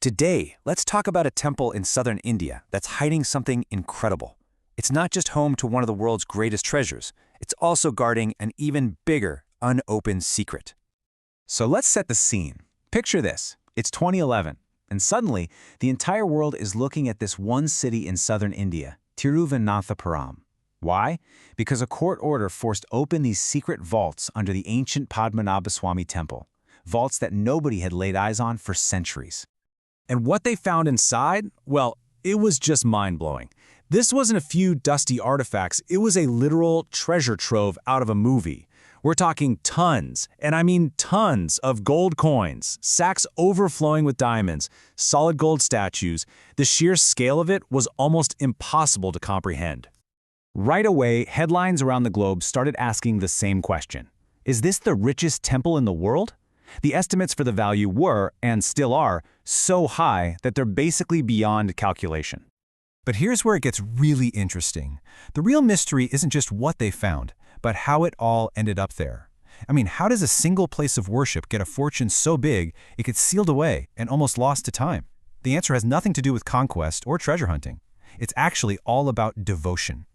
Today, let's talk about a temple in southern India that's hiding something incredible. It's not just home to one of the world's greatest treasures, it's also guarding an even bigger, unopened secret. So let's set the scene. Picture this. It's 2011, and suddenly, the entire world is looking at this one city in southern India, Tiruvananthapuram. Why? Because a court order forced open these secret vaults under the ancient Padmanabhaswamy Temple, vaults that nobody had laid eyes on for centuries. And what they found inside? Well, it was just mind-blowing. This wasn't a few dusty artifacts, it was a literal treasure trove out of a movie. We're talking tons, and I mean tons, of gold coins, sacks overflowing with diamonds, solid gold statues. The sheer scale of it was almost impossible to comprehend. Right away, headlines around the globe started asking the same question. Is this the richest temple in the world? The estimates for the value were, and still are, so high that they're basically beyond calculation. But here's where it gets really interesting. The real mystery isn't just what they found, but how it all ended up there. I mean, how does a single place of worship get a fortune so big it gets sealed away and almost lost to time? The answer has nothing to do with conquest or treasure hunting. It's actually all about devotion.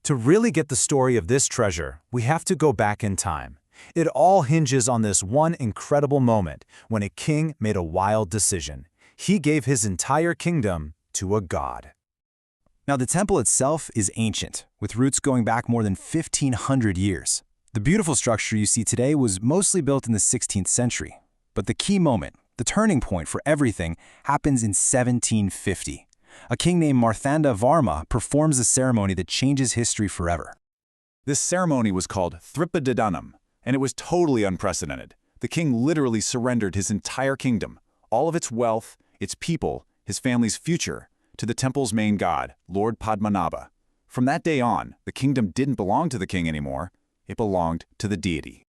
To really get the story of this treasure, we have to go back in time. It all hinges on this one incredible moment when a king made a wild decision. He gave his entire kingdom to a god. Now, the temple itself is ancient, with roots going back more than 1,500 years. The beautiful structure you see today was mostly built in the 16th century. But the key moment, the turning point for everything, happens in 1750. A king named Marthanda performs a ceremony that changes history forever. This ceremony was called Thrippadidanam, and it was totally unprecedented. The king literally surrendered his entire kingdom, all of its wealth, its people, his family's future, to the temple's main god, Lord Padmanabha. From that day on, the kingdom didn't belong to the king anymore. It belonged to the deity.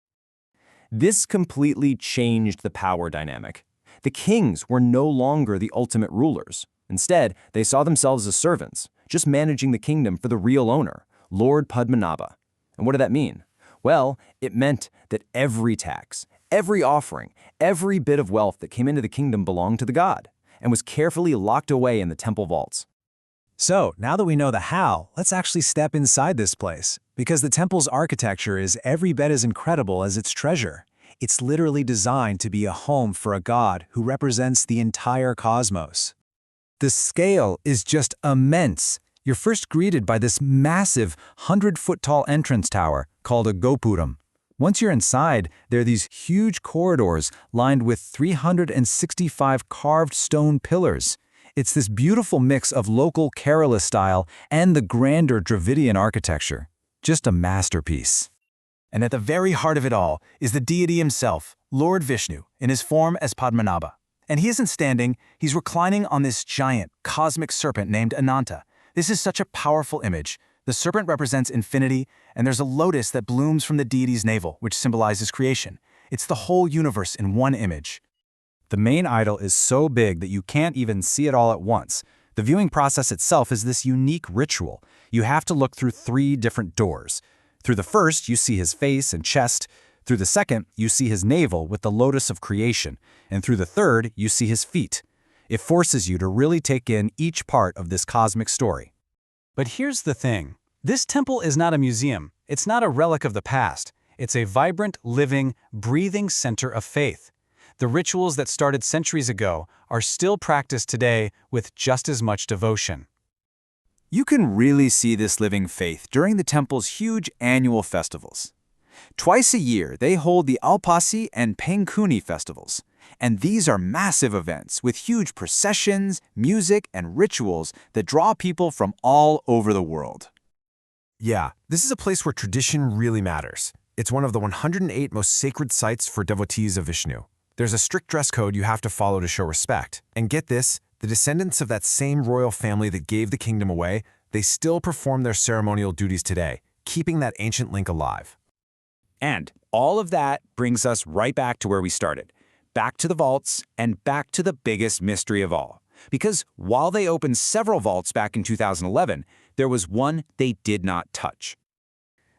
This completely changed the power dynamic. The kings were no longer the ultimate rulers. Instead, they saw themselves as servants, just managing the kingdom for the real owner, Lord Padmanabha. And what did that mean? Well, it meant that every tax, every offering, every bit of wealth that came into the kingdom belonged to the god and was carefully locked away in the temple vaults. So, now that we know the how, let's actually step inside this place, because the temple's architecture is every bit as incredible as its treasure. It's literally designed to be a home for a god who represents the entire cosmos. The scale is just immense. You're first greeted by this massive 100-foot-tall entrance tower called a gopuram. Once you're inside, there are these huge corridors lined with 365 carved stone pillars. It's this beautiful mix of local Kerala style and the grander Dravidian architecture. Just a masterpiece. And at the very heart of it all is the deity himself, Lord Vishnu, in his form as Padmanabha. And he isn't standing, he's reclining on this giant, cosmic serpent named Ananta. This is such a powerful image. The serpent represents infinity, and there's a lotus that blooms from the deity's navel, which symbolizes creation. It's the whole universe in one image. The main idol is so big that you can't even see it all at once. The viewing process itself is this unique ritual. You have to look through 3 different doors. Through the first, you see his face and chest. Through the second, you see his navel with the lotus of creation. And through the third, you see his feet. It forces you to really take in each part of this cosmic story. But here's the thing. This temple is not a museum. It's not a relic of the past. It's a vibrant, living, breathing center of faith. The rituals that started centuries ago are still practiced today with just as much devotion. You can really see this living faith during the temple's huge annual festivals. Twice a year, they hold the Alpasi and Pengkuni festivals. And these are massive events with huge processions, music, and rituals that draw people from all over the world. Yeah, this is a place where tradition really matters. It's one of the 108 most sacred sites for devotees of Vishnu. There's a strict dress code you have to follow to show respect. And get this, the descendants of that same royal family that gave the kingdom away, they still perform their ceremonial duties today, keeping that ancient link alive. And all of that brings us right back to where we started. Back to the vaults, and back to the biggest mystery of all. Because while they opened several vaults back in 2011, there was one they did not touch.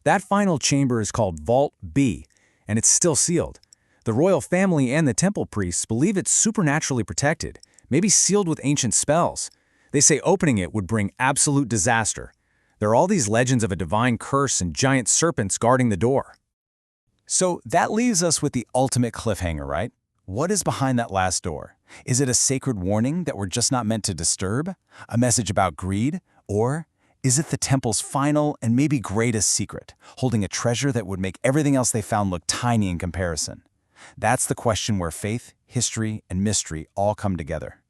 That final chamber is called Vault B, and it's still sealed. The royal family and the temple priests believe it's supernaturally protected, maybe sealed with ancient spells. They say opening it would bring absolute disaster. There are all these legends of a divine curse and giant serpents guarding the door. So that leaves us with the ultimate cliffhanger, right? What is behind that last door? Is it a sacred warning that we're just not meant to disturb? A message about greed? Or is it the temple's final and maybe greatest secret, holding a treasure that would make everything else they found look tiny in comparison? That's the question where faith, history, and mystery all come together.